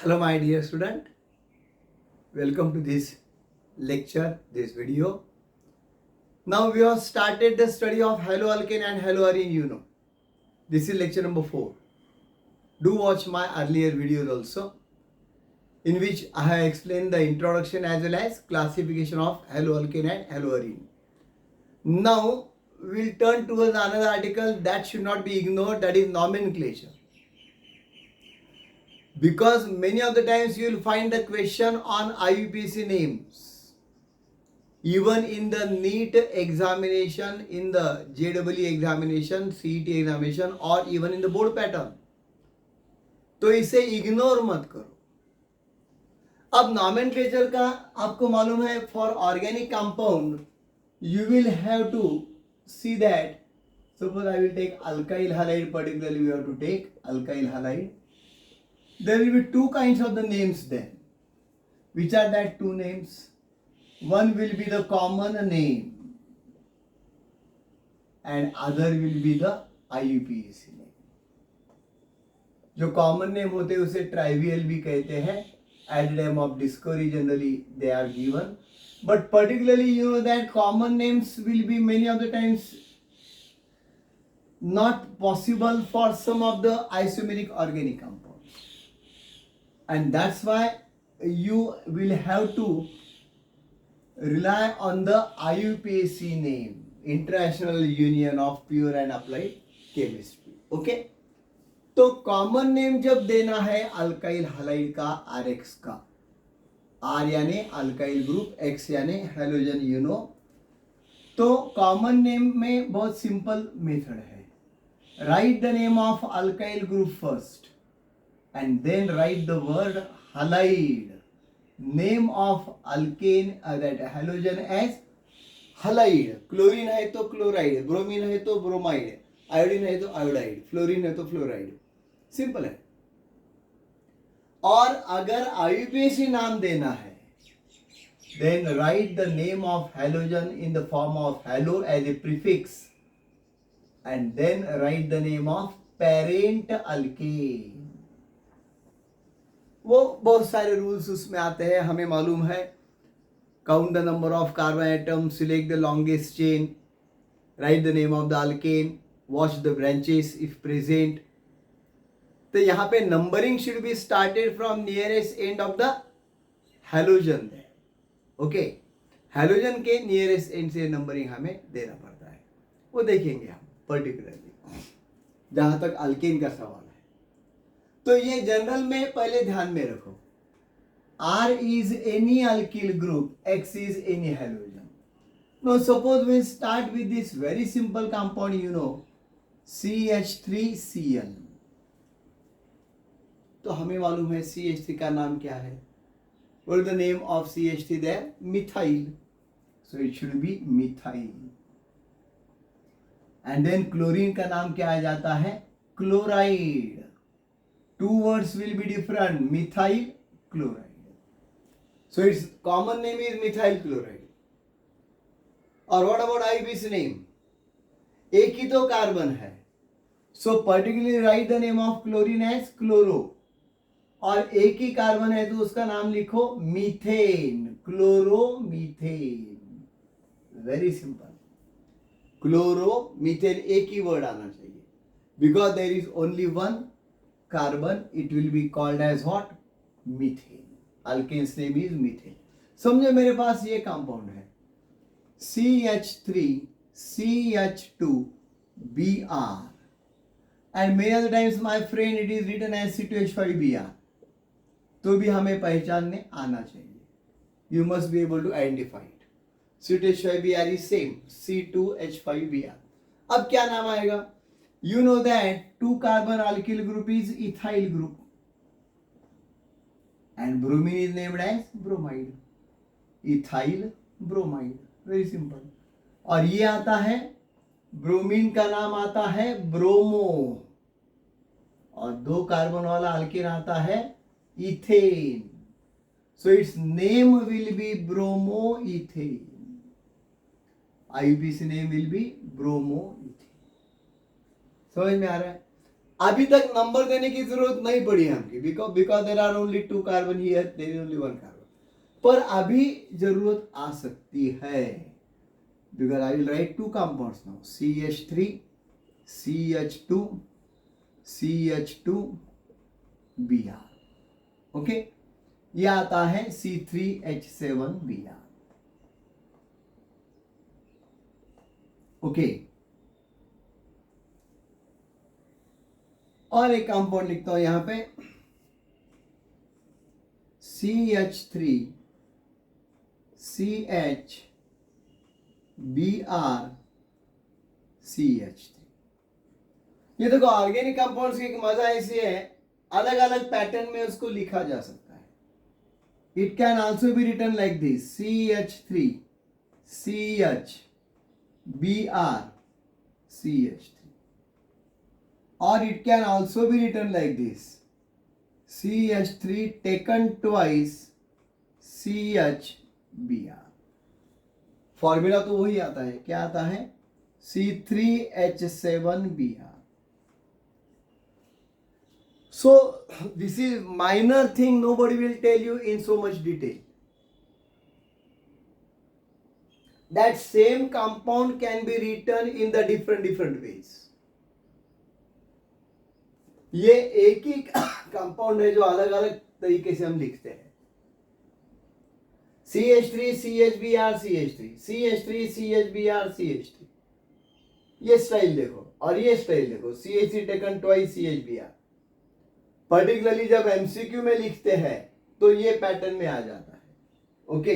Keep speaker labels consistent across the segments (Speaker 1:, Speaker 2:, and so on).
Speaker 1: Hello, my dear student. Welcome to this lecture, this video. Now we have started the study of haloalkane and haloarine. This is lecture number 4. Do watch my earlier videos also, in which I have explained the introduction as well as classification of haloalkane and haloarine. Now we'll turn towards another article that should not be ignored, that is nomenclature. Because many of the times you will find the question on IUPAC names. Even in the NEET examination, in the JEE examination, CET examination or even in the board pattern. तो इसे ignore मत करो. अब nomenclature का आपको मालूम है, for organic compound you will have to see that. Suppose I will take alkyl halide, particularly we have to take alkyl halide. There will be two kinds of the names then. Which are that two names? One will be the common name and other will be the IUPAC name. जो common name होते हैं उसे trivial भी कहते हैं. At the time of discovery generally they are given. But particularly you know that common names will be many of the times not possible for some of the isomeric organic compounds. And that's why you will have to rely on the IUPAC name, International Union of Pure and Applied Chemistry. Okay? तो common name जब देना है alkyl halide का RX का, R यानी alkyl group, X यानी halogen तो common name में बहुत सिंपल मेथड है. Write the name of alkyl group first and then write the word halide. Name of alkane that halogen as halide. Chlorine है तो chloride, bromine है तो bromide, iodine है तो आयोडाइड, फ्लोरीन है तो फ्लोराइड. सिंपल है. और अगर IUPAC नाम देना है, then write the name of halogen in the form of halo as a prefix and then write the name of parent alkane. वो बहुत सारे रूल्स उसमें आते हैं, हमें मालूम है. Count the number of carbon atom, select the longest chain, right the name of the alkane, watch the branches if present. तो यहाँ पे numbering should be started from nearest end of the halogen. Okay, halogen के nearest and से numbering हमें देना पड़ता है. वो देखेंगे हम पर्टिकुलरली जहां तक अल्केन का सवाल है. तो ये जनरल में पहले ध्यान में रखो. R is any alkyl group, X is any halogen. Now suppose we start with this very simple compound, CH3Cl. तो हमें मालूम है CH3 का नाम क्या है. What is the name of CH3 there? Methyl. So it should be methyl. And then chlorine का नाम क्या आ जाता है? Chloride. Two words will be different. Methyl, chloride. So its common name is methyl chloride. Or what about IUPAC name? एक ही तो carbon है. So particularly write the name of chlorine as chloro. और एक ही कार्बन है तो उसका नाम लिखो methane, chloromethane. Very simple. Chloromethane एक ही वर्ड आना चाहिए. Because there is only one carbon, it will be called as what? Methane. Alkane's name is methane. समझो मेरे पास ये कंपाउंड है CH3 CH2Br and many other times my friend it is written as C2H5Br. तो भी हमें पहचानने आना चाहिए. You must be able to identify it. C2H5Br is same C2H5Br. अब क्या नाम आएगा? You know that two carbon alkyl group is ethyl group and bromine is named as bromide. Ethyl bromide. Very simple. और ये आता है, bromine का नाम आता है ब्रोमो और दो कार्बन वाला अल्केन आता है ethane. So it's name will be bromo ethane. IUPAC name will be bromo ethane. समझ में आ रहा है? अभी तक नंबर देने की जरूरत नहीं पड़ी हमकी, because there are only 2 carbon here, there is only 1 carbon, पर अभी जरूरत आ सकती है, because I will write 2 compounds now, CH3 CH2 CH2 Br, okay, ये आता है C3H7Br, ओके। और एक कंपाउंड लिखता हूं यहां पे, CH3 CHBr CH3। ये देखो ऑर्गेनिक कंपाउंड्स की एक मजा ऐसी है, अलग अलग पैटर्न में उसको लिखा जा सकता है। It can also be written like this, CH3 CHBr CH3, or it can also be written like this, CH3 taken twice CHBr। Formula तो वही आता है, क्या आता है, C3H7Br। So this is minor thing, nobody will tell you in so much detail. That same compound can be written in the different ways. ये एक ही compound है जो अलग अलग तरीके से हम लिखते हैं, CH3 CHBr CH3 CH3 CHBr CH3, ये स्टाइल देखो और ये स्टाइल देखो, CH3 taken twice CHBr। Particularly जब MCQ में लिखते हैं तो ये पैटर्न में आ जाता है, ओके,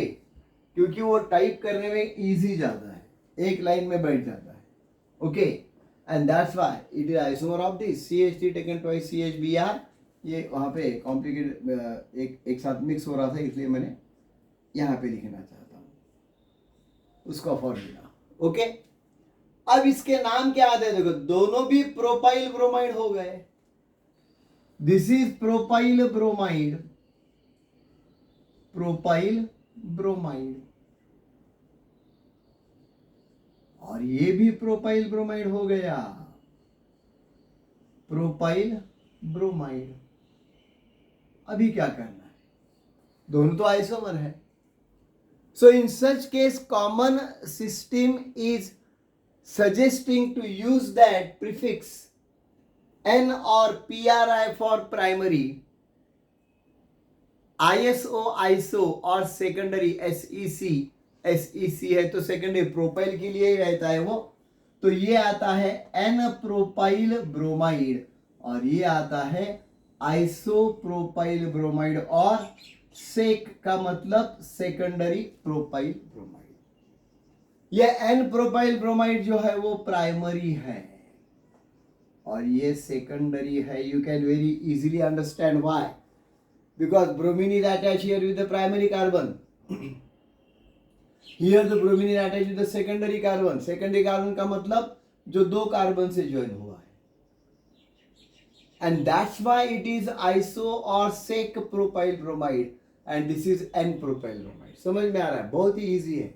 Speaker 1: क्योंकि वो टाइप करने में इजी जाता है, एक लाइन में बैठ जाता है, okay, and that's why it is isomer of this CH3 taken twice CHBr। ये वहां पे कॉम्प्लिकेटेड एक साथ मिक्स हो रहा था, इसलिए मैंने यहां पे लिखना चाहता हूं उसका फॉर्मूला, ओके। अब इसके नाम क्या आते हैं, देखो दोनों भी प्रोपाइल ब्रोमाइड हो गए, this is propyl bromide, propyl bromide, और ये भी प्रोपाइल ब्रोमाइड हो गया, प्रोपाइल ब्रोमाइड। अभी क्या करना है, दोनों तो आइसोमर है, so in such case common system is suggesting to use that prefix N और PRI for primary, ISO iso और सेकेंडरी SEC है तो सेकेंडरी प्रोपाइल के लिए ही रहता है वो, तो ये आता है N प्रोपाइल ब्रोमाइड और ये आता है आइसो प्रोपाइल ब्रोमाइड, और सेक का मतलब सेकेंडरी प्रोपाइल ब्रोमाइड। ये N प्रोपाइल ब्रोमाइड जो है वो प्राइमरी है और ये सेकेंडरी है। You can very easily understand why, because bromine is attach here with the primary carbon, here the bromine is attach with the secondary carbon. Secondary carbon का मतलब जो दो कार्बन से ज्वाइन हुआ है, and that's why it is iso और sec propyl bromide and this is N propyl bromide. समझ में आ रहा है, बहुत ही इजी है।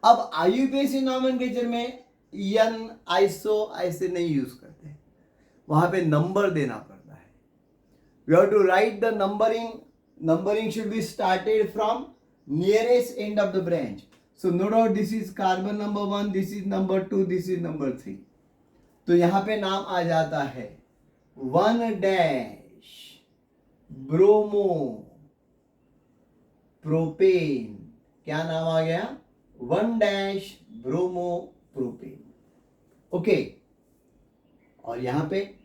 Speaker 1: अब IUPAC नॉमेनक्लेचर में एन आइसो ऐसे नहीं यूज करते, वहां पे नंबर देना पड़ता है। We have to write the numbering should be started from nearest end of the branch. So no doubt this is carbon number 1, this is number 2, this is number 3। तो यहां पे नाम आ जाता है 1- ब्रोमो प्रोपेन। क्या नाम आ गया, 1- ब्रोमो प्रोपेन, ओके। और यहां पे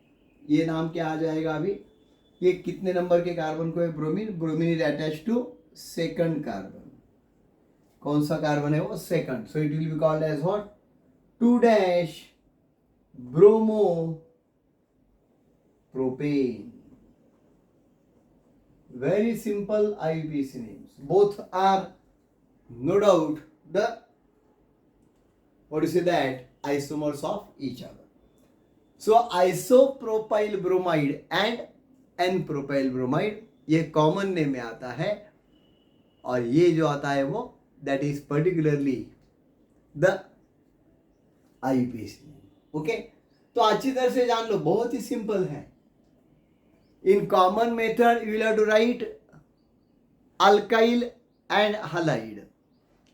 Speaker 1: ये नाम क्या आ जाएगा, अभी ये कितने नंबर के कार्बन को है, bromine. Bromine is attach to second carbon, कौन सा कार्बन है वो, second. So it will be called as what, 2- bromopropane. Very simple IUPAC names. Both are no doubt the, what do you say, that isomers of each other. So isopropyl bromide and N-propyl bromide ये common name में आता है, और ये जो आता है वो that is particularly the IUPAC name. Okay? तो अच्छी तरह से जान लो, बहुत ही सिंपल है. In common method you will have to write alkyl and halide.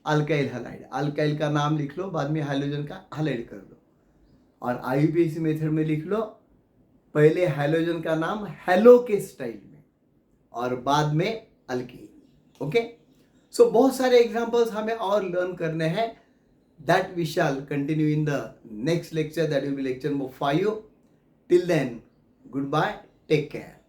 Speaker 1: Alkyl halide, alkyl का नाम लिख लो, बाद में हाइड्रोजन का हलाइड कर दो. और आईयूपीएसी मेथड में लिख लो, पहले हाइड्रोजन का नाम हेलो के स्टाइल में और बाद में अल्कीन. ओके, सो बहुत सारे एग्जांपल्स हमें और लर्न करने हैं. That we shall continue in the next lecture, that will be lecture number 5. Till then, goodbye, take care.